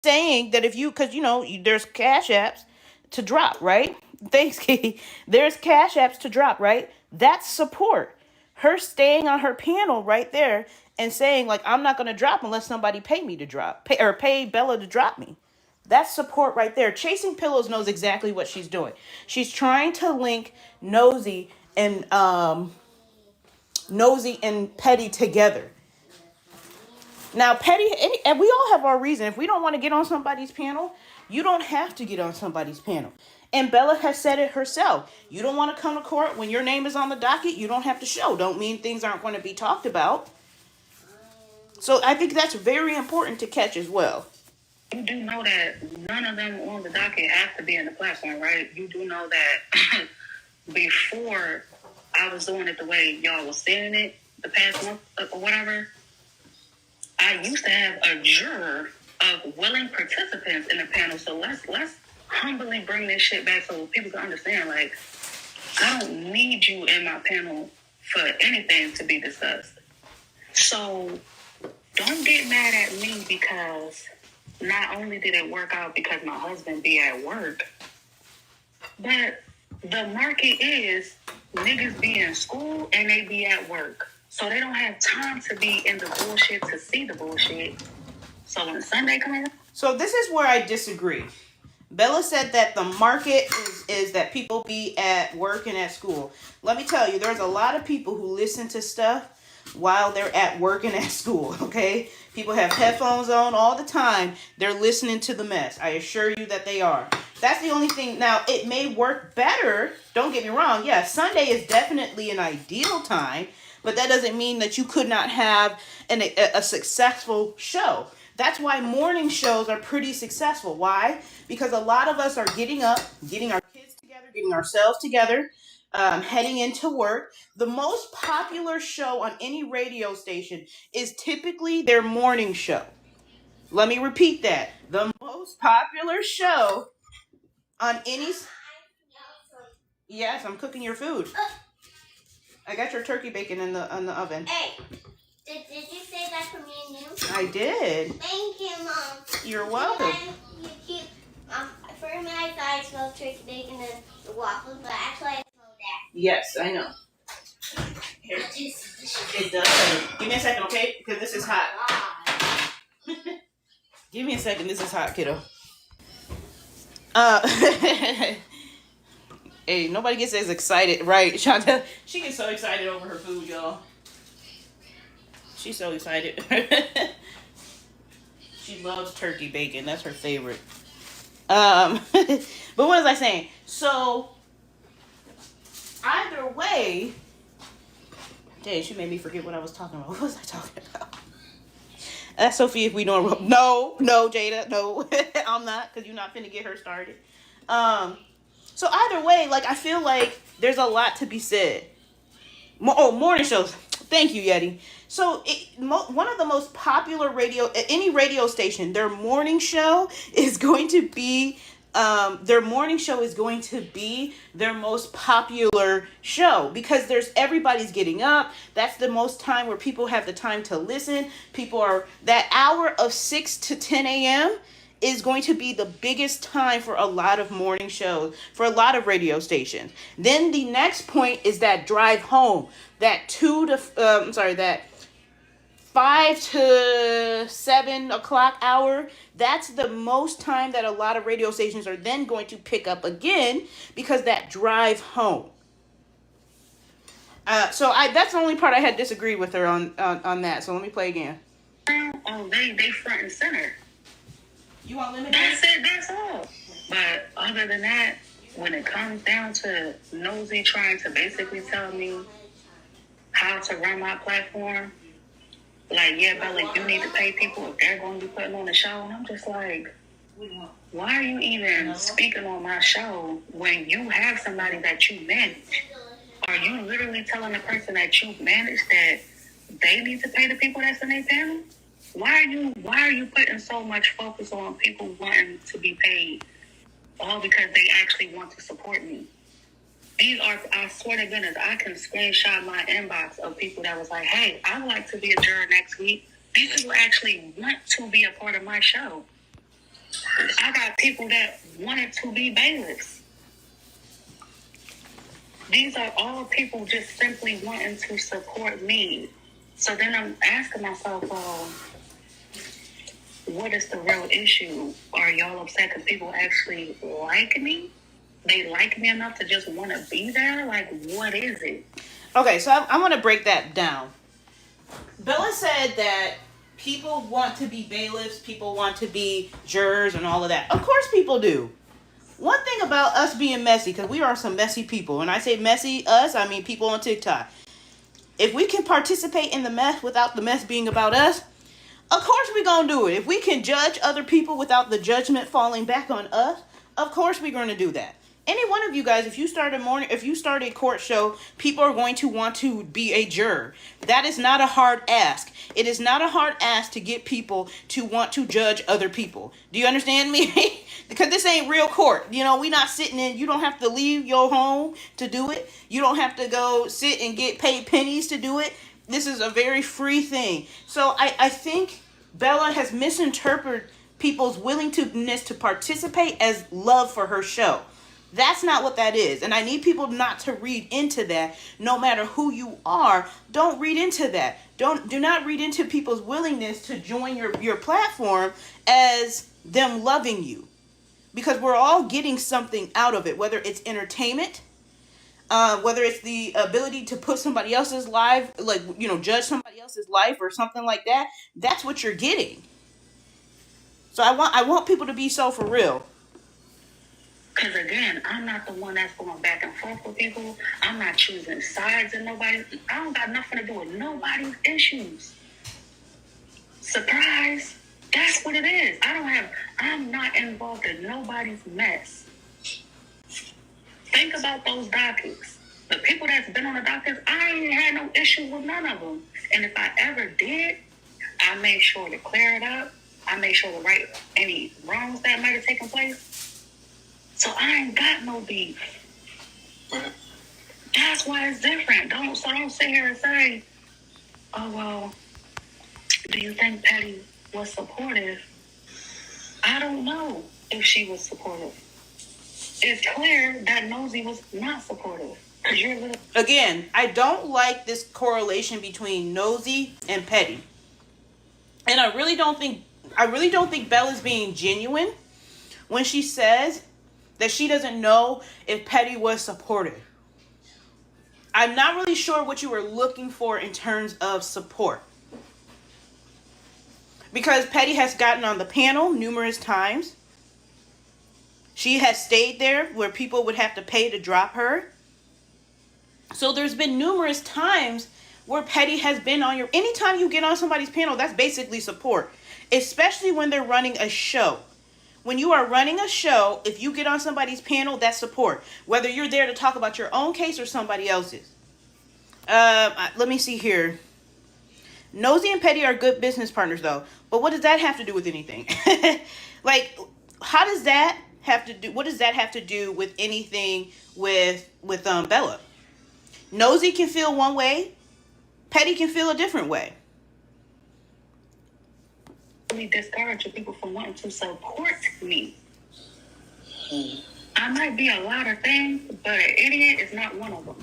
saying that if you, because there's cash apps to drop, right? Thanks, Katie. There's cash apps to drop, right? That's support. Her staying on her panel right there and saying like, I'm not going to drop unless somebody pay me to drop, or pay Bella to drop me. That's support right there. Chasing Pillows knows exactly what she's doing. She's trying to link and Nosy and Petty together. Now, Petty, and we all have our reason. If we don't want to get on somebody's panel, you don't have to get on somebody's panel. And Bella has said it herself. You don't want to come to court when your name is on the docket, you don't have to show. Don't mean things aren't going to be talked about. So I think that's very important to catch as well. You do know that none of them on the docket have to be in the platform, right? You do know that before I was doing it the way y'all was saying it the past month or whatever, I used to have a juror of willing participants in the panel. So let's humbly bring this shit back so people can understand, like, I don't need you in my panel for anything to be discussed. So don't get mad at me because not only did it work out because my husband be at work, but the market is niggas be in school and they be at work. So they don't have time to be in the bullshit to see the bullshit. So when Sunday comes around. So this is where I disagree. Bella said that the market is that people be at work and at school. Let me tell you, there's a lot of people who listen to stuff while they're at work and at school, okay? People have headphones on all the time. They're listening to the mess. I assure you that they are. That's the only thing. Now, it may work better. Don't get me wrong. Yeah, Sunday is definitely an ideal time, but that doesn't mean that you could not have a successful show. That's why morning shows are pretty successful. Why? Because a lot of us are getting up, getting our kids together, getting ourselves together, heading into work. The most popular show on any radio station is typically their morning show. Let me repeat that. The most popular show on any... Yes, I'm cooking your food. I got your turkey bacon in the oven. Hey, did you say that for me and you? I did. Thank you, Mom. You're welcome. For a minute, I thought I smelled turkey bacon and the waffles, but actually I smelled that. Yes, I know. Here. It does. Give me a second, okay? Because this is hot. Give me a second. This is hot, kiddo. Hey, nobody gets as excited, right? Shanta, she gets so excited over her food, y'all. She's so excited. She loves turkey bacon. That's her favorite. But what was I saying? So, either way... Dang, she made me forget what I was talking about. What was I talking about? That's Sophie if we know. No, Jada, no. I'm not, because you're not finna get her started. So either way, like, I feel like there's a lot to be said. Morning shows. Thank you, Yeti. So one of the most popular any radio station, their morning show is going to be their most popular show because everybody's getting up. That's the most time where people have the time to listen. That hour of 6 to 10 a.m. is going to be the biggest time for a lot of morning shows, for a lot of radio stations. Then the next point is that drive home, that 5 to 7 o'clock hour. That's the most time that a lot of radio stations are then going to pick up again because that drive home. So that's the only part I had disagreed with her on that. So let me play again. Oh, they front and center. You want limited? That's it. That's all. But other than that, when it comes down to Nosy trying to basically tell me how to run my platform, like, yeah, Bella, you need to pay people if they're going to be putting on a show. And I'm just like, why are you even speaking on my show when you have somebody that you manage? Are you literally telling the person that you manage that they need to pay the people that's in their panel? Why are you putting so much focus on people wanting to be paid all because they actually want to support me? I swear to goodness, I can screenshot my inbox of people that was like, hey, I would like to be a juror next week. These people actually want to be a part of my show. people that wanted to be bailiffs. These are all people just simply wanting to support me. So then I'm asking myself, well, what is the real issue? Are y'all upset because people actually like me? They like me enough to just want to be there? Like, what is it? Okay, so I'm going to break that down. Bella said that people want to be bailiffs, people want to be jurors and all of that. Of course people do. One thing about us being messy, because we are some messy people. When I say messy, us, I mean people on TikTok. If we can participate in the mess without the mess being about us, of course we're going to do it. If we can judge other people without the judgment falling back on us, of course we're going to do that. Any one of you guys, if you start a court show, people are going to want to be a juror. That is not a hard ask. It is not a hard ask to get people to want to judge other people. Do you understand me? Because this ain't real court. You know, we not sitting in, you don't have to leave your home to do it. You don't have to go sit and get paid pennies to do it. This is a very free thing. So I think Bella has misinterpreted people's willingness to participate as love for her show. That's not what that is. And I need people not to read into that. No matter who you are, don't read into that. Do not read into people's willingness to join your platform as them loving you. Because we're all getting something out of it, whether it's entertainment, whether it's the ability to put somebody else's life, like, you know, judge somebody else's life or something like that. That's what you're getting. So I want people to be so for real. Because again, I'm not the one that's going back and forth with people. I'm not choosing sides in nobody. I don't got nothing to do with nobody's issues. Surprise. That's what it is. I'm not involved in nobody's mess. Think about those dockets. The people that's been on the dockets, I ain't had no issue with none of them. And if I ever did, I made sure to clear it up. I made sure to right any wrongs that might have taken place. So I ain't got no beef. That's why it's different. Don't sit here and say, oh, well, do you think Petty was supportive? I don't know if she was supportive. It's clear that Nosy was not supportive. Again, I don't like this correlation between Nosy and Petty. And I really don't think Bella's being genuine when she says that she doesn't know if Petty was supportive. I'm not really sure what you were looking for in terms of support. Because Petty has gotten on the panel numerous times. She has stayed there where people would have to pay to drop her. So there's been numerous times where Petty has been on your... Anytime you get on somebody's panel, that's basically support. Especially when they're running a show. When you are running a show, if you get on somebody's panel, that's support. Whether you're there to talk about your own case or somebody else's. Let me see here. Nosy and Petty are good business partners, though. But what does that have to do with anything? Like, how does that have to do... What does that have to do with anything with Bella? Nosy can feel one way. Petty can feel a different way. Discourage people from wanting to support me. I might be a lot of things, but an idiot is not one of them.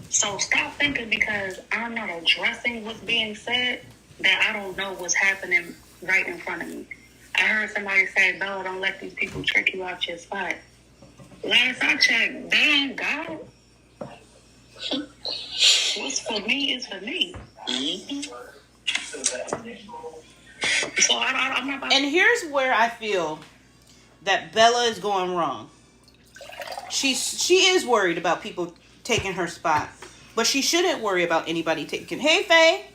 So stop thinking because I'm not addressing what's being said that I don't know what's happening right in front of me. I heard somebody say, Bella, don't let these people trick you out your spot. Last I checked, they ain't God. What's for me is for me. So I'm not... And here's where I feel that Bella is going wrong. She is worried about people taking her spot, but she shouldn't worry about anybody taking... Hey, Faye!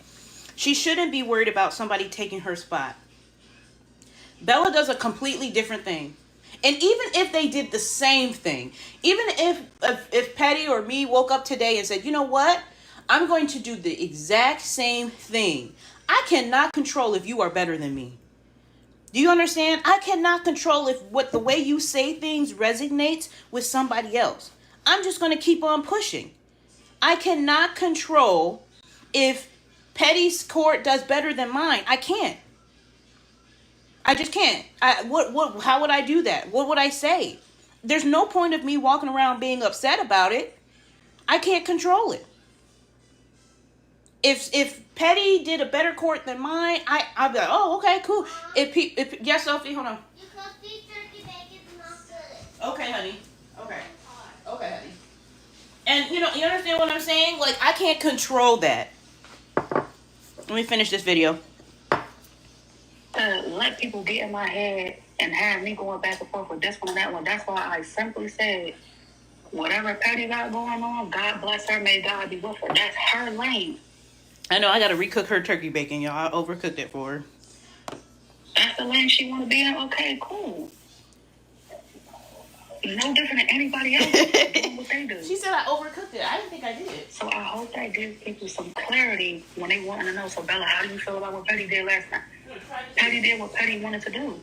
She shouldn't be worried about somebody taking her spot. Bella does a completely different thing. And even if they did the same thing, even if Petty or me woke up today and said, you know what? I'm going to do the exact same thing. I cannot control if you are better than me. Do you understand? I cannot control if the way you say things resonates with somebody else. I'm just going to keep on pushing. I cannot control if Petty's court does better than mine. I can't. I just can't. How would I do that? What would I say? There's no point of me walking around being upset about it. I can't control it. If Petty did a better court than mine, I'd be like, oh, okay, cool. If yes, Sophie, hold on. You cook beef turkey bacon not good. Okay, honey. Okay. Okay, honey. And you understand what I'm saying? Like, I can't control that. Let me finish this video. Let people get in my head and have me going back and forth with this one and that one. That's why I simply said, whatever Petty got going on, God bless her, may God be with her. That's her lane. I know I gotta recook her turkey bacon, y'all. I overcooked it for her. That's the lane she want to be in. Okay, cool. No different than anybody else doing what they do. She said I overcooked it. I didn't think I did. So I hope that gives people some clarity when they want to know. So Bella, how do you feel about what Petty did last night? Petty did what Petty wanted to do.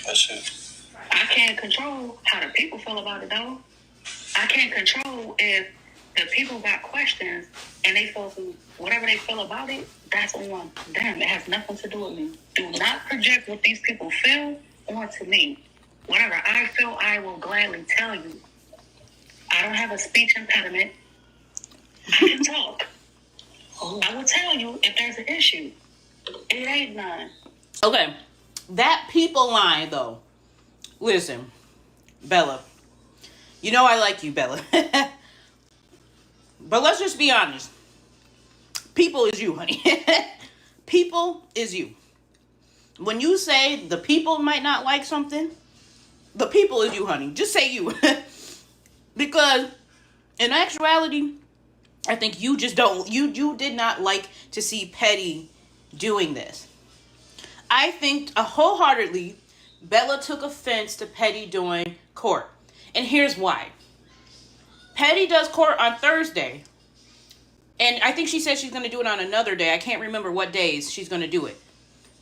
That's it. I can't control how the people feel about it, though. I can't control if the people got questions and they feel whatever they feel about it. That's on them. It has nothing to do with me. Do not project what these people feel onto me. Whatever I feel, I will gladly tell you. I don't have a speech impediment. I can talk. I will tell you if there's an issue. It ain't none. Okay. That people line, though. Listen, Bella. You know I like you, Bella. But let's just be honest. People is you, honey. People is you. When you say the people might not like something, the people is you, honey. Just say you. Because in actuality, I think you just don't. You did not like to see Petty doing this. I think wholeheartedly, Bella took offense to Petty doing court. And here's why. Petty does court on Thursday. And I think she said she's going to do it on another day. I can't remember what days she's going to do it.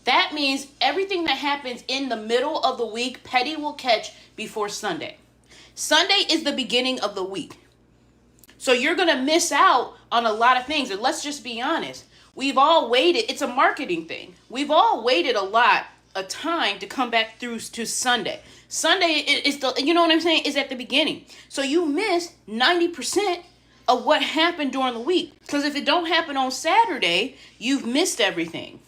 That means everything that happens in the middle of the week, Petty will catch before Sunday. Sunday is the beginning of the week. So you're going to miss out on a lot of things. And let's just be honest. We've all waited. It's a marketing thing. We've all waited a lot of time to come back through to Sunday. Sunday is the, you know what I'm saying, is at the beginning. So you miss 90% of what happened during the week. Because if it don't happen on Saturday, you've missed everything.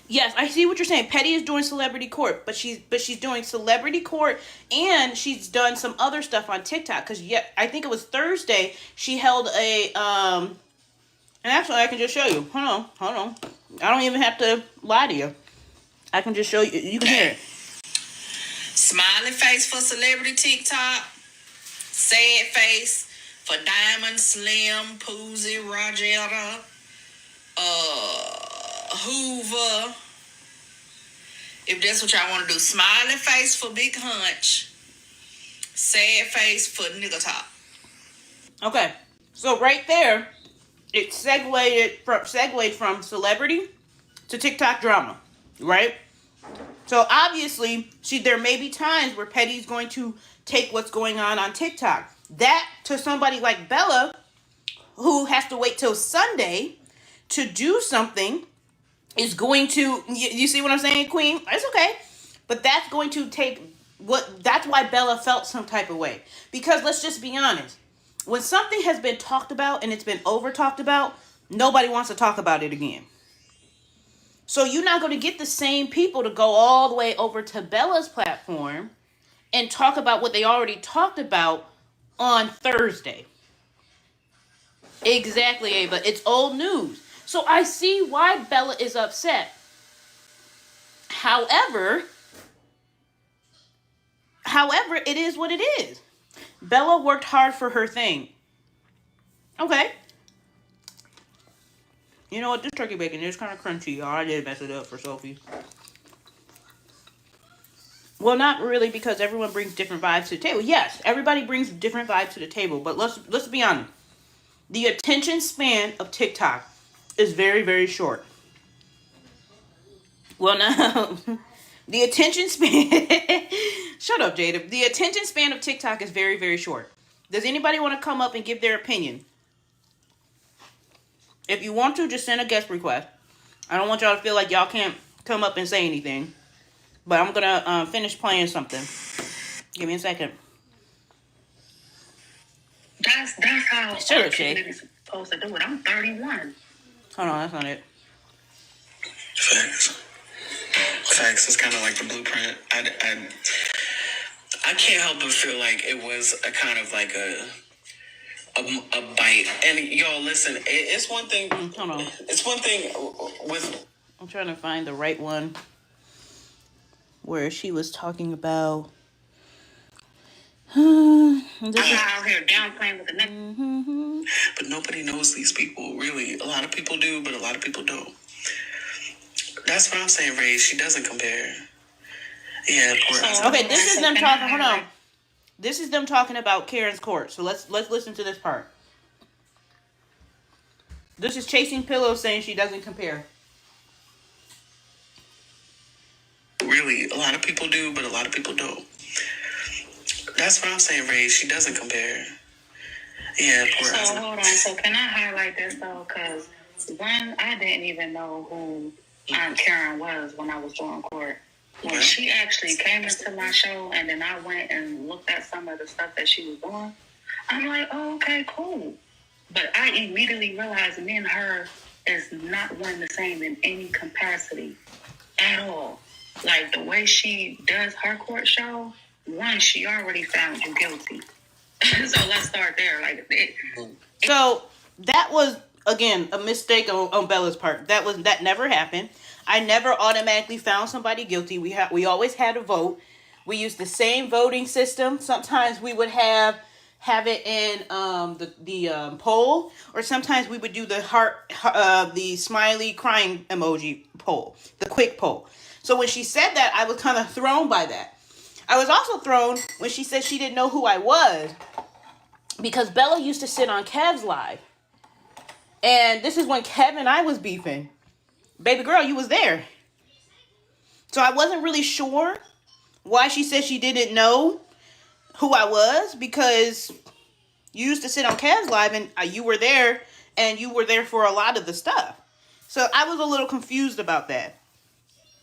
Yes, I see what you're saying. Petty is doing celebrity court, but she's doing celebrity court, and she's done some other stuff on TikTok. Because I think it was Thursday she held a and actually I can just show you. Hold on. I don't even have to lie to you. I can just show you. You can hear it. Smiley face for celebrity TikTok. Sad face for Diamond, Slim, Poozy, Rogetta, Hoover. If that's what y'all want to do. Smiley face for Big Hunch. Sad face for Nigga Top. Okay. So right there, it segued from celebrity to TikTok drama. Right? So obviously, there may be times where Petty's going to take what's going on TikTok. That, to somebody like Bella, who has to wait till Sunday to do something, is going to, you see what I'm saying, Queen? It's okay. But that's going to that's why Bella felt some type of way. Because let's just be honest. When something has been talked about and it's been over talked about, nobody wants to talk about it again. So you're not going to get the same people to go all the way over to Bella's platform and talk about what they already talked about on Thursday. Exactly, Ava. It's old news. So I see why Bella is upset. However, it is what it is. Bella worked hard for her thing. Okay. You know what? This turkey bacon is kind of crunchy, y'all. I did mess it up for Sophie. Well, not really, because everyone brings different vibes to the table. Yes, everybody brings different vibes to the table, but let's be honest. The attention span of TikTok is very, very short. Well, now, the attention span... Shut up, Jada. The attention span of TikTok is very, very short. Does anybody want to come up and give their opinion? If you want to, just send a guest request. I don't want y'all to feel like y'all can't come up and say anything. But I'm gonna finish playing something. Give me a second. That's how Sure, our Shay. kid is supposed to do it. I'm 31. Hold on, that's not it. Facts. Facts. It's kind of like the blueprint. I can't help but feel like it was a kind of like a bite. And y'all, listen. It's one thing. Hold on. It's one thing with. I'm trying to find the right one where she was talking about. I'm out here downplaying with the next. But nobody knows these people, really. A lot of people do, but a lot of people don't. That's what I'm saying, Ray. She doesn't compare. Yeah, poor Okay, this is them talking. Hold on. This is them talking about Karen's court. So let's listen to this part. This is Chasing Pillows saying she doesn't compare. Really, a lot of people do, but a lot of people don't. That's what I'm saying, Ray. She doesn't compare. Yeah, poor So hold on. So can I highlight this though? Because one, I didn't even know who Auntkaren was when I was doing court. When she actually came into my show, and then I went and looked at some of the stuff that she was doing, I'm like, oh, okay, cool. But I immediately realized me and her is not one the same in any capacity at all. Like the way she does her court show, one, she already found you guilty. So let's start there. So that was again a mistake on Bella's part. That never happened. I never automatically found somebody guilty. We always had a vote. We used the same voting system. Sometimes we would have it in the poll, or sometimes we would do the heart, the smiley crying emoji poll, the quick poll. So when she said that, I was kind of thrown by that. I was also thrown when she said she didn't know who I was, because Bella used to sit on Kev's live. And this is when Kev and I was beefing. Baby girl, you was there. So I wasn't really sure why she said she didn't know who I was, because you used to sit on Kev's live and you were there, and you were there for a lot of the stuff. So I was a little confused about that.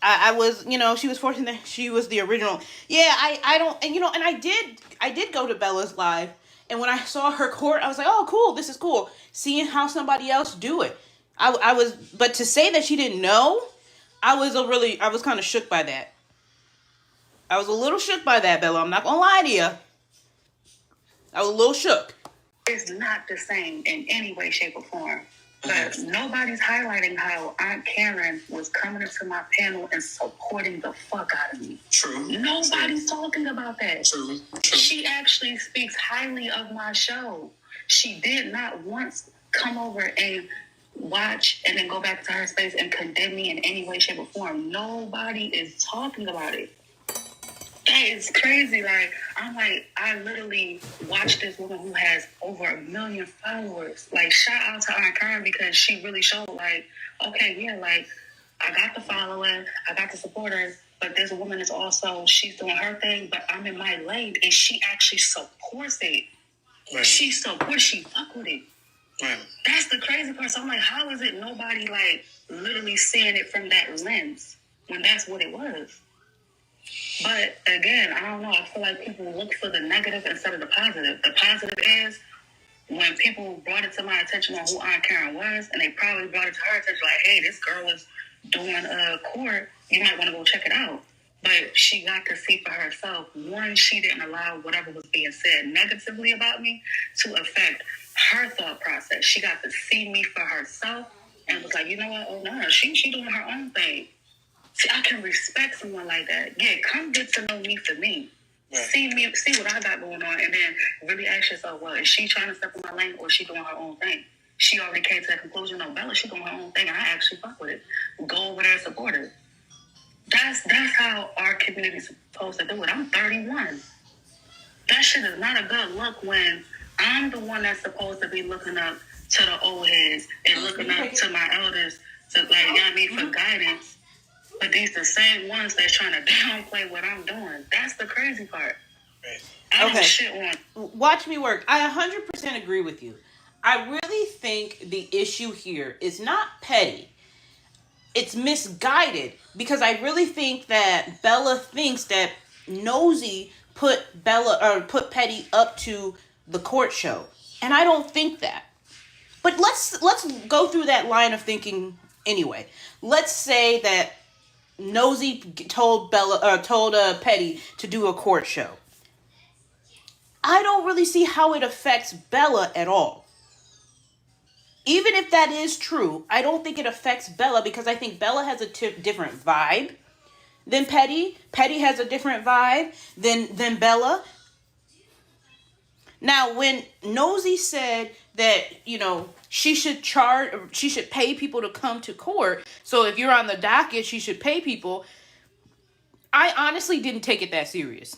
I was, she was forcing that she was the original. Yeah, I don't, and I did go to Bella's live, and when I saw her court, I was like, oh, cool, this is cool. Seeing how somebody else do it. But to say that she didn't know, I was kind of shook by that. I was a little shook by that, Bella. I'm not gonna lie to you. I was a little shook. It's not the same in any way, shape, or form. But nobody's highlighting how Auntkaren was coming into my panel and supporting the fuck out of me. True. Nobody's talking about that. True. She actually speaks highly of my show. She did not once come over and watch and then go back to her space and condemn me in any way, shape, or form. Nobody is talking about it. That is crazy. I literally watched this woman who has over 1 million followers. Shout out to Auntkaren, because she really showed, okay, yeah, I got the following, I got the supporters, but this woman is also, she's doing her thing, but I'm in my lane, and she actually supports it. Right. She fuck with it. Right. That's the crazy part. So I'm like, how is it nobody, literally seeing it from that lens when that's what it was? But again, I don't know. I feel like people look for the negative instead of the positive. The positive is when people brought it to my attention on who Auntkaren was, and they probably brought it to her attention, hey, this girl is doing a court. You might want to go check it out. But she got to see for herself. One, she didn't allow whatever was being said negatively about me to affect her thought process. She got to see me for herself and was like, you know what? Oh, no, she doing her own thing. See, I can respect someone like that. Yeah, come get to know me for me. Right. See what I got going on, and then really ask yourself, well, is she trying to step in my lane, or is she doing her own thing? She already came to that conclusion. No, Bella, she doing her own thing, and I actually fuck with it. Go over there and support her. That's how our community's supposed to do it. I'm 31. That shit is not a good look when I'm the one that's supposed to be looking up to the old heads and looking up to my elders to for guidance. But these the same ones that's trying to downplay what I'm doing. That's the crazy part. I don't shit on. Watch me work. I 100% agree with you. I really think the issue here is not petty. it's misguided because I really think that Bella thinks that Nosy put Petty up to the court show, and I don't think that. But let's go through that line of thinking anyway. Let's say that Nosy told Petty to do a court show. I don't really see how it affects Bella at all. Even if that is true, I don't think it affects Bella because I think Bella has a different vibe than Petty. Petty has a different vibe than Bella. Now, when Nosy said that, she should pay people to come to court. So if you're on the docket, she should pay people. I honestly didn't take it that serious.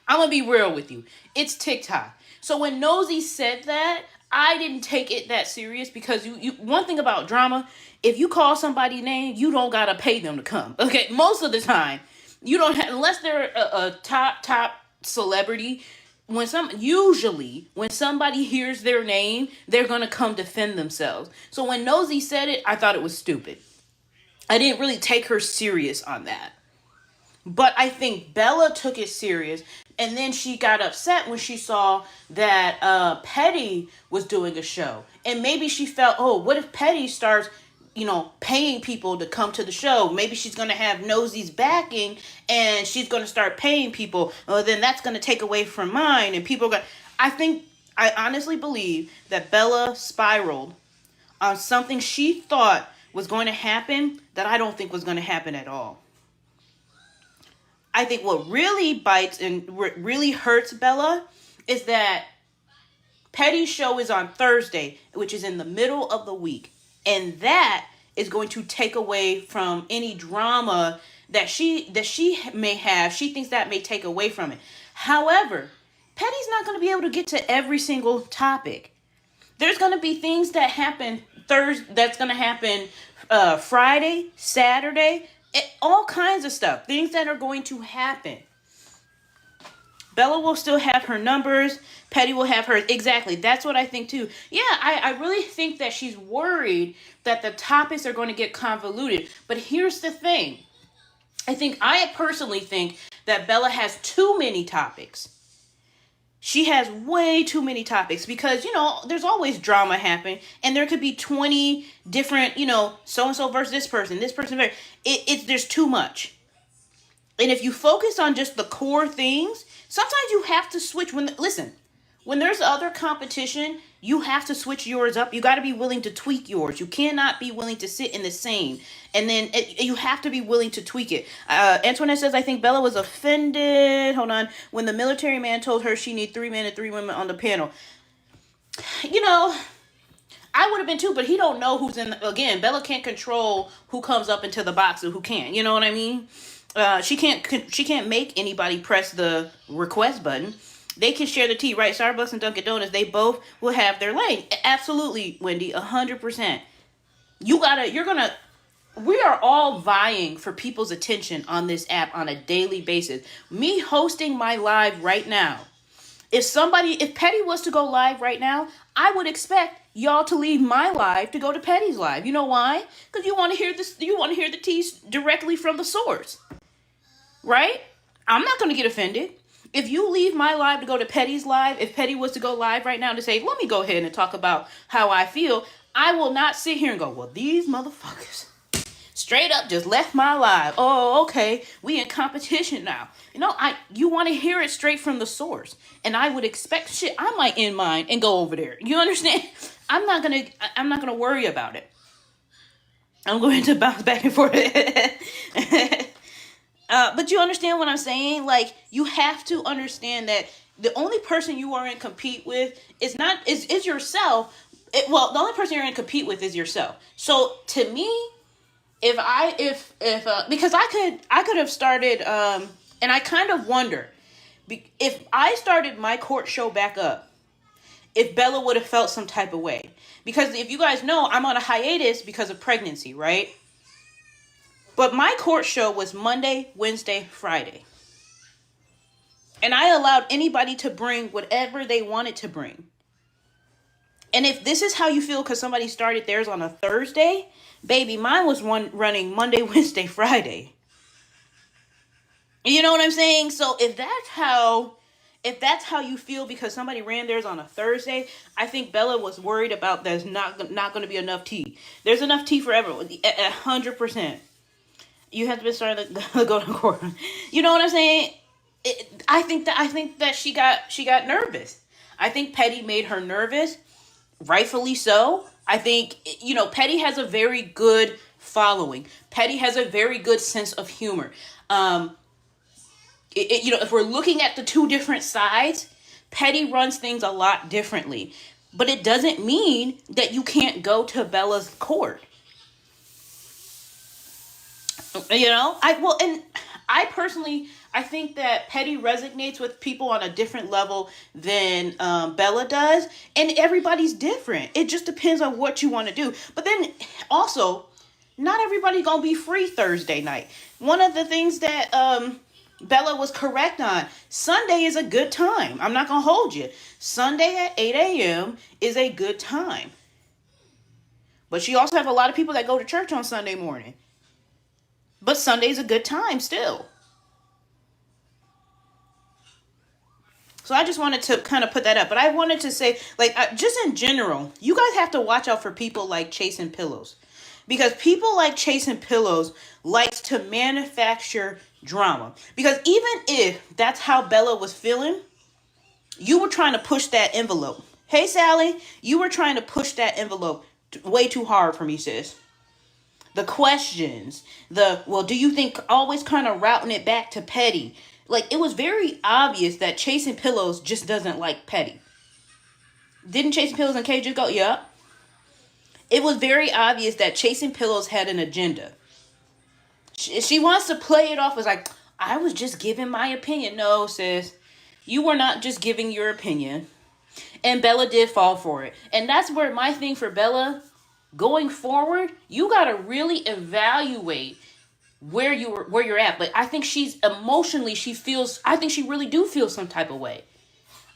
I'm going to be real with you. It's TikTok. So when Nosy said that, I didn't take it that serious because you one thing about drama, if you call somebody's name, you don't got to pay them to come. Okay, most of the time, you don't have, unless they're a top celebrity. Usually when somebody hears their name, they're going to come defend themselves. So when Nosy said it, I thought it was stupid. I didn't really take her serious on that. But I think Bella took it serious, and then she got upset when she saw that Petty was doing a show. And maybe she felt, oh, what if Petty starts, paying people to come to the show? Maybe she's going to have Nosy's backing, and she's going to start paying people. Then that's going to take away from mine, and people are going to... I honestly believe that Bella spiraled on something she thought was going to happen that I don't think was going to happen at all. I think what really bites and really hurts Bella is that Petty's show is on Thursday, which is in the middle of the week. And that is going to take away from any drama that she may have. She thinks that may take away from it. However, Petty's not going to be able to get to every single topic. There's going to be things that happen Thursday, that's going to happen Friday, Saturday, all kinds of stuff. Things that are going to happen. Bella will still have her numbers. Petty will have hers. Exactly. That's what I think too. Yeah, I really think that she's worried that the topics are going to get convoluted. But here's the thing. I personally think that Bella has too many topics. She has way too many topics because, there's always drama happening. And there could be 20 different, so-and-so versus this person. There's too much. And if you focus on just the core things, sometimes you have to switch. When there's other competition, you have to switch yours up. You got to be willing to tweak yours. You cannot be willing to sit in the same. And then you have to be willing to tweak it. Antoinette says, I think Bella was offended. Hold on. When the military man told her she need 3 men and 3 women on the panel. I would have been too, but he don't know who's in. Again, Bella can't control who comes up into the box and who can't. You know what I mean? She can't make anybody press the request button. They can share the tea, right? Starbucks and Dunkin' Donuts, they both will have their lane. Absolutely, Wendy, 100%. We are all vying for people's attention on this app on a daily basis. Me hosting my live right now. If Petty was to go live right now, I would expect y'all to leave my live to go to Petty's live. You know why? Because you want to hear this. You want to hear the tea directly from the source, right? I'm not going to get offended. If you leave my live to go to Petty's live, if Petty was to go live right now to say, let me go ahead and talk about how I feel, I will not sit here and go, well, these motherfuckers straight up just left my live. Oh, okay. We in competition now. You want to hear it straight from the source. And I would expect I might end mine and go over there. You understand? I'm not gonna worry about it. I'm going to bounce back and forth. But you understand what I'm saying? Like, you have to understand that the only person you are in compete with is yourself. The only person you're in compete with is yourself. So to me, because I could have started, and I kind of wonder if I started my court show back up, if Bella would have felt some type of way. Because if you guys know, I'm on a hiatus because of pregnancy, right? But my court show was Monday, Wednesday, Friday. And I allowed anybody to bring whatever they wanted to bring. And if this is how you feel because somebody started theirs on a Thursday, baby, mine was running Monday, Wednesday, Friday. You know what I'm saying? So if that's how you feel because somebody ran theirs on a Thursday, I think Bella was worried about there's not going to be enough tea. There's enough tea for everyone, 100%. You have to be starting to go to court. You know what I'm saying? I think that she got nervous. I think Petty made her nervous, rightfully so. I think, Petty has a very good following. Petty has a very good sense of humor. If we're looking at the two different sides, Petty runs things a lot differently. But it doesn't mean that you can't go to Bella's court. I personally, I think that Petty resonates with people on a different level than Bella does. And everybody's different. It just depends on what you want to do. But then also, not everybody's going to be free Thursday night. One of the things that Bella was correct on, Sunday is a good time. I'm not going to hold you. Sunday at 8 a.m. is a good time. But she also have a lot of people that go to church on Sunday morning. But Sunday's a good time still. So I just wanted to kind of put that up. But I wanted to say, just in general, you guys have to watch out for people like Chasing Pillows. Because people like Chasing Pillows likes to manufacture drama. Because even if that's how Bella was feeling, you were trying to push that envelope. Hey, Sally, you were trying to push that envelope way too hard for me, sis. The questions, do you think always kind of routing it back to Petty? It was very obvious that Chasing Pillows just doesn't like Petty. Didn't Chasing Pillows and Kay just go, yeah? It was very obvious that Chasing Pillows had an agenda. She wants to play it off as I was just giving my opinion. No, sis. You were not just giving your opinion. And Bella did fall for it. And that's where my thing for Bella, going forward, you got to really evaluate where you're at. But I think she's emotionally, I think she really do feel some type of way.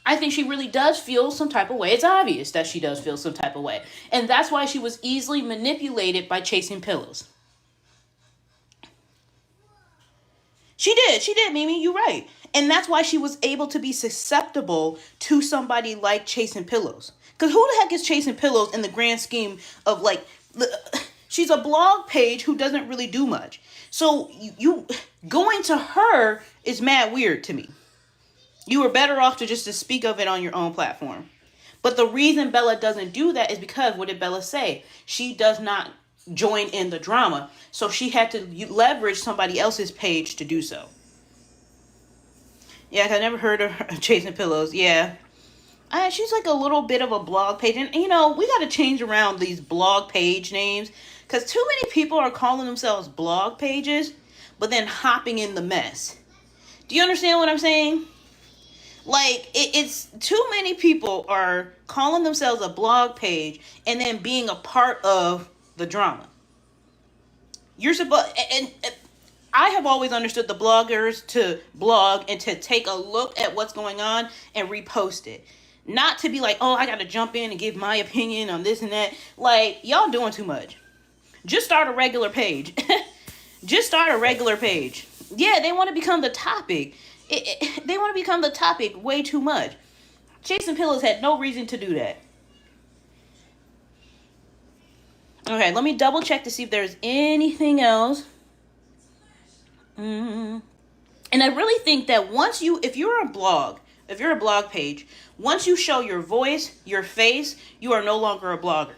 I think she really does feel some type of way. It's obvious that she does feel some type of way. And that's why she was easily manipulated by Chasing Pillows. She did, Mimi, you're right. And that's why she was able to be susceptible to somebody like Chasing Pillows. Because who the heck is Chasing Pillows in the grand scheme of she's a blog page who doesn't really do much. So you going to her is mad weird to me. You were better off to speak of it on your own platform. But the reason Bella doesn't do that is because, what did Bella say? She does not join in the drama. So she had to leverage somebody else's page to do so. Yeah, I never heard of Chasing Pillows. Yeah. She's a little bit of a blog page. And, we got to change around these blog page names. Because too many people are calling themselves blog pages, but then hopping in the mess. Do you understand what I'm saying? It's too many people are calling themselves a blog page and then being a part of the drama. You're supposed, and I have always understood the bloggers to blog and to take a look at what's going on and repost it. Not to be I got to jump in and give my opinion on this and that. Y'all doing too much. Just start a regular page. Just start a regular page. Yeah, they want to become the topic. They want to become the topic way too much. Chasing Pillows had no reason to do that. Okay, let me double check to see if there's anything else. And I really think that if you're a blog page, once you show your voice, your face, you are no longer a blogger.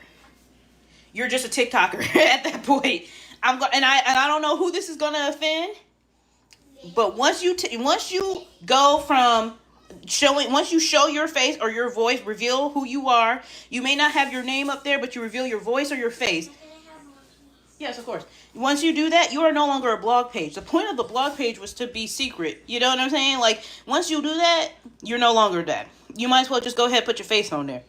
You're just a TikToker at that point. I don't know who this is gonna offend. But once you go from once you show your face or your voice, reveal who you are. You may not have your name up there, but you reveal your voice or your face. Yes, of course. Once you do that, you are no longer a blog page. The point of the blog page was to be secret. You know what I'm saying? Once you do that, you're no longer that. You might as well just go ahead and put your face on there.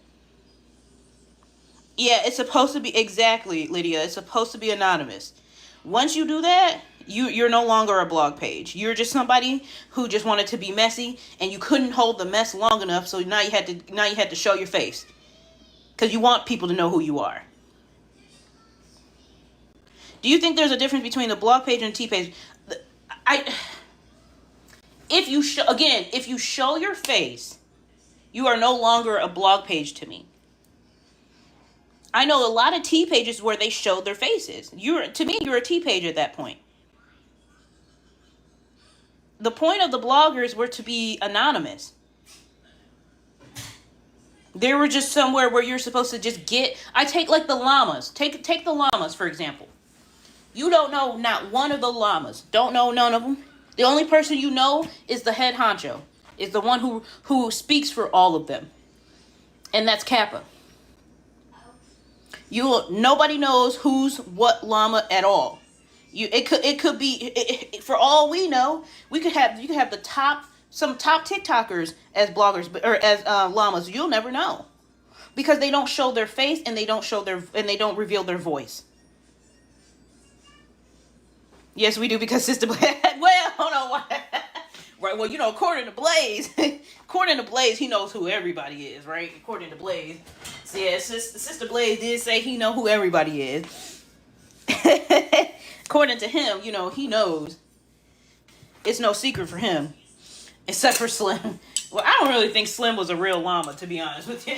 Yeah, it's supposed to be, exactly, Lydia. It's supposed to be anonymous. Once you do that, you're no longer a blog page. You're just somebody who just wanted to be messy, and you couldn't hold the mess long enough, so now you had to show your face. because you want people to know who you are. Do you think there's a difference between the blog page and the T page? If you show your face, you are no longer a blog page to me. I know a lot of T pages where they showed their faces. To me, you're a T page at that point. The point of the bloggers were to be anonymous. They were just somewhere where you're supposed to just get. I take like the llamas. Take the llamas for example. You don't know not one of the llamas. Don't know none of them. The only person you know is the head honcho. Is the one who speaks for all of them. And that's Kappa. Nobody knows who's what llama at all. It could be for all we know, you could have some top TikTokers as bloggers or as llamas. You'll never know. Because they don't show their face and they don't reveal their voice. Yes, we do because Sister Blaze. Well, hold on. Right. Well, according to Blaze, he knows who everybody is, right? According to Blaze, so yeah, Sister Blaze did say he know who everybody is. According to him, he knows. It's no secret for him, except for Slim. Well, I don't really think Slim was a real llama, to be honest with you.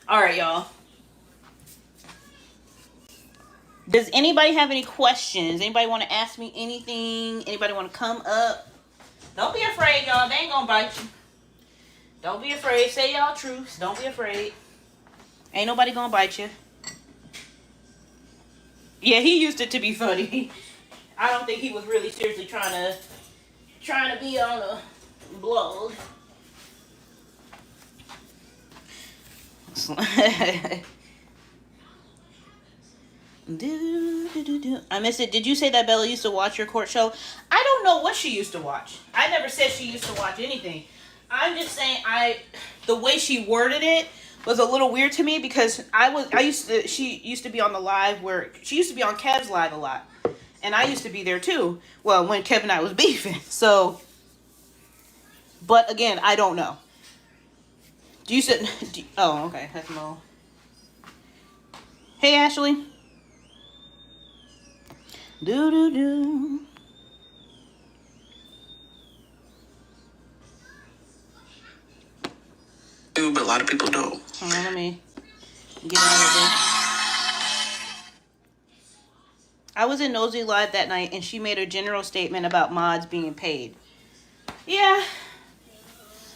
All right, y'all. Does anybody have any questions? Anybody want to ask me anything? Anybody want to come up? Don't be afraid, y'all. They ain't gonna bite you. Don't be afraid. Say y'all truths. Don't be afraid. Ain't nobody gonna bite you. Yeah, he used it to be funny. I don't think he was really seriously trying to be on a blog. I missed it. Did you say that Bella used to watch your court show? I don't know what she used to watch. I never said she used to watch anything. I'm just saying the way she worded it was a little weird to me because she used to be on the live where she used to be on Kev's live a lot. And I used to be there too. Well, when Kev and I was beefing. So, but again, I don't know. Oh, okay. That's Mo. Hey, Ashley. Do. But a lot of people don't. Hold on, let me get out of this. I was in Nosy Live that night, and she made a general statement about mods being paid. Yeah.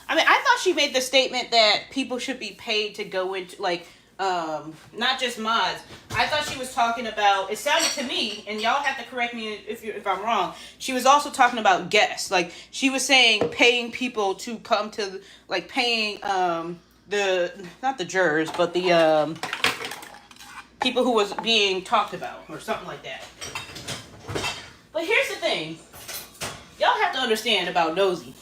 I mean, I thought she made the statement that people should be paid to go into, not just mods. I thought she was talking about, it sounded to me, and y'all have to correct me if I'm wrong, she was also talking about guests. Like, she was saying paying people to come to, like, paying, not the jurors, but the, people who was being talked about, or something like that. But here's the thing. Y'all have to understand about Nosy.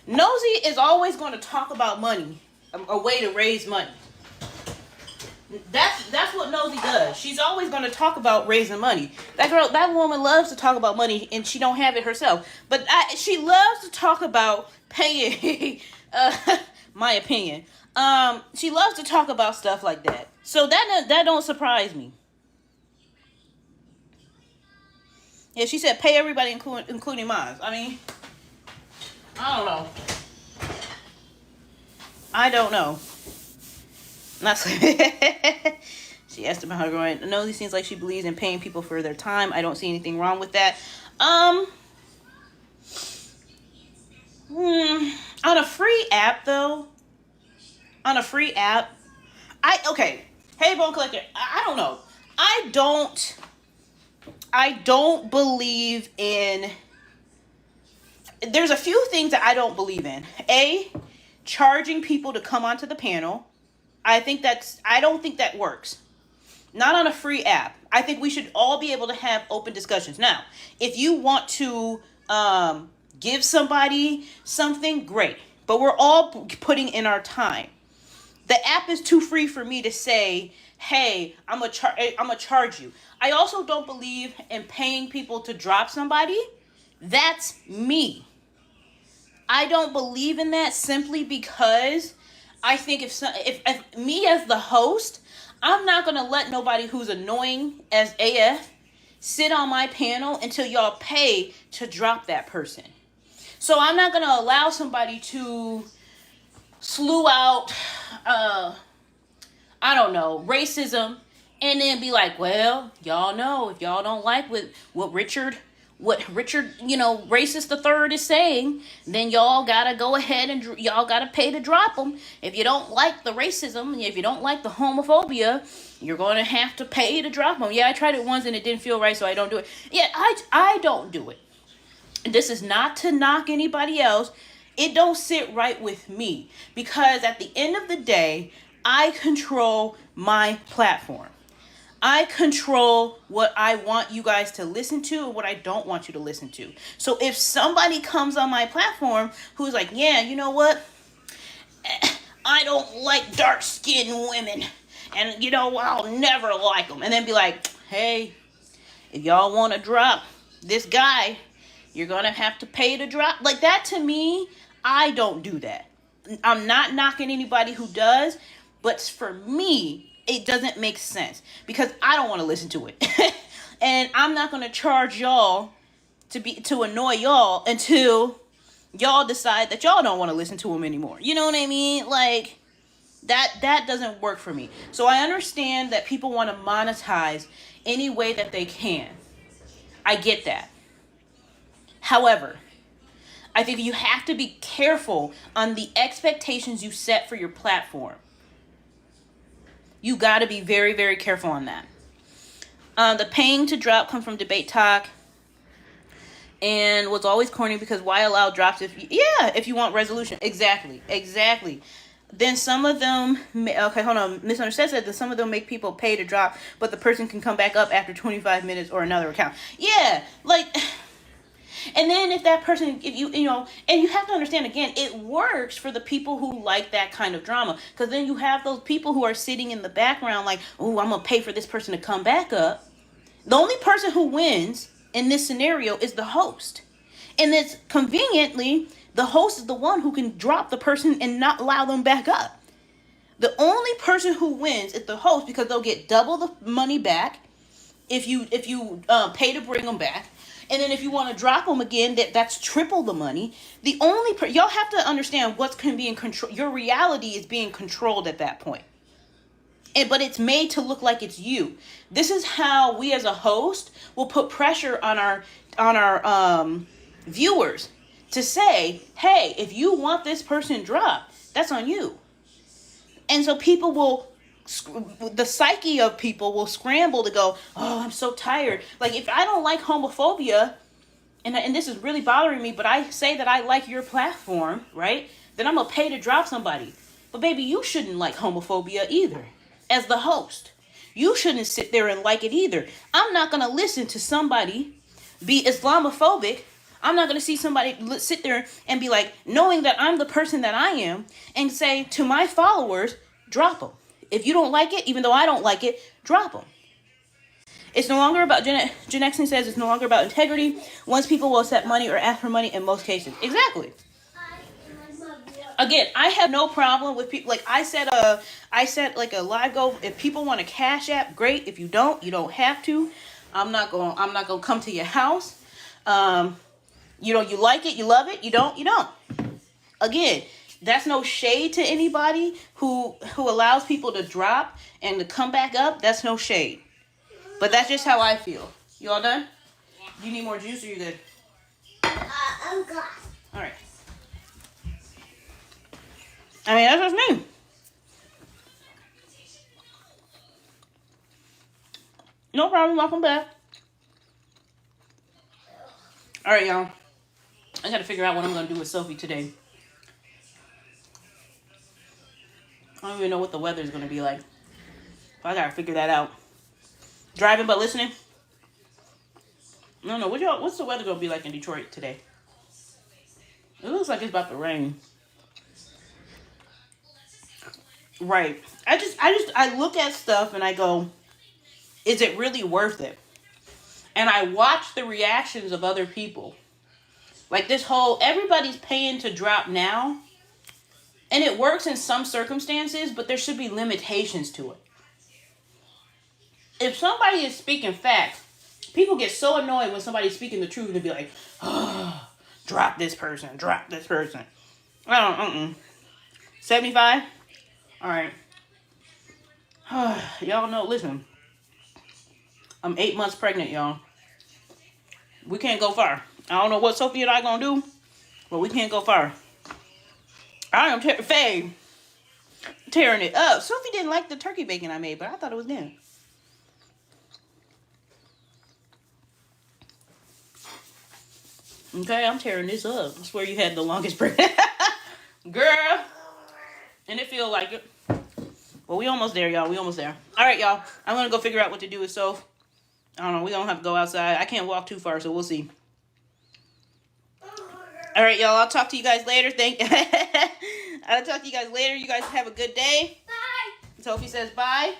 Nosy is always going to talk about money, a way to raise money. That's what Nosy does. She's always going to talk about raising money. That woman loves to talk about money, and she don't have it herself. But she loves to talk about paying. My opinion. She loves to talk about stuff like that. So that don't surprise me. Yeah, she said pay everybody, including mine. I mean, I don't know. I don't know. Not she asked about how growing. Nosy seems like she believes in paying people for their time. I don't see anything wrong with that. On a free app though. On a free app, Hey, Bone Collector. I don't know. I don't believe in. There's a few things that I don't believe in. Charging people to come onto the panel. I don't think that works. Not on a free app. I think we should all be able to have open discussions. Now, if you want to give somebody something, great. But we're all putting in our time. The app is too free for me to say, hey, I'm gonna charge you. I also don't believe in paying people to drop somebody. That's me. I don't believe in that simply because I think if me as the host, I'm not gonna let nobody who's annoying as AF sit on my panel until y'all pay to drop that person. So I'm not gonna allow somebody to slew out, I don't know, racism, and then be like, well, y'all know if y'all don't like what Richard, racist the third is saying, then y'all gotta go ahead and y'all gotta pay to drop them. If you don't like the racism, if you don't like the homophobia, you're gonna have to pay to drop them. Yeah, I tried it once and it didn't feel right, so I don't do it. Yeah, I don't do it. This is not to knock anybody else. It don't sit right with me because at the end of the day, I control my platform. I control what I want you guys to listen to and what I don't want you to listen to. So if somebody comes on my platform who's like, yeah, you know what? I don't like dark-skinned women. And, I'll never like them. And then be like, hey, if y'all want to drop this guy, you're going to have to pay to drop. Like that to me, I don't do that. I'm not knocking anybody who does. But for me, it doesn't make sense because I don't want to listen to it. And I'm not going to charge y'all to annoy y'all until y'all decide that y'all don't want to listen to them anymore. You know what I mean? Like that doesn't work for me. So I understand that people want to monetize any way that they can. I get that. However, I think you have to be careful on the expectations you set for your platform. You got to be very, very careful on that. The paying to drop comes from Debate Talk. And was always corny because why allow drops if you want resolution? Exactly. Then some of them, Misunderstood said that some of them make people pay to drop, but the person can come back up after 25 minutes or another account. Yeah, like... And then if that person, and you have to understand again, it works for the people who like that kind of drama. Because then you have those people who are sitting in the background like, oh, I'm going to pay for this person to come back up. The only person who wins in this scenario is the host. And it's conveniently, the host is the one who can drop the person and not allow them back up. The only person who wins is the host because they'll get double the money back if you pay to bring them back. And then if you want to drop them again, that's triple the money. The only y'all have to understand what's can be in control. Your reality is being controlled at that point. But it's made to look like it's you. This is how we as a host will put pressure on our viewers to say, hey, if you want this person dropped, that's on you. And so the psyche of people will scramble to go, oh, I'm so tired. Like, if I don't like homophobia, and this is really bothering me, but I say that I like your platform, right? Then I'm going to pay to drop somebody. But baby, you shouldn't like homophobia either. As the host, you shouldn't sit there and like it either. I'm not going to listen to somebody be Islamophobic. I'm not going to see somebody sit there and be like, knowing that I'm the person that I am, and say to my followers, drop them. If you don't like it, even though I don't like it, drop them. It's no longer about, Genexing says it's no longer about integrity. Once people will accept money or ask for money in most cases. Exactly. Again, I have no problem with people. Like I said like a live goal. If people want a Cash App, great. If you don't have to. I'm not gonna come to your house. You like it, you love it. You don't. Again, that's no shade to anybody who allows people to drop and to come back up. That's no shade. But that's just how I feel. You all done? Yeah. Do you need more juice or you good? I'm good. All right. I mean, that's just me. No problem. Welcome back. All right, y'all. I got to figure out what I'm going to do with Sophie today. I don't even know what the weather is going to be like. But I got to figure that out. Driving but listening? No. What's the weather going to be like in Detroit today? It looks like it's about to rain. Right. I look at stuff and I go, is it really worth it? And I watch the reactions of other people. Like this whole, everybody's paying to drop now. And it works in some circumstances, but there should be limitations to it. If somebody is speaking facts, people get so annoyed when somebody's speaking the truth and be like, oh, drop this person, drop this person. I don't, 75? All right. Y'all know, listen. I'm 8 months pregnant, y'all. We can't go far. I don't know what Sophie and I gonna do, but we can't go far. I am tearing it up. Sophie didn't like the turkey bacon I made, but I thought it was good. Okay, I'm tearing this up. I swear you had the longest break. Girl. And it feel like it. Well, we almost there, y'all. We almost there. All right, y'all. I'm going to go figure out what to do with Soph. I don't know. We don't have to go outside. I can't walk too far, so we'll see. All right, y'all. I'll talk to you guys later. I'll talk to you guys later. You guys have a good day. Bye. Sophie says bye.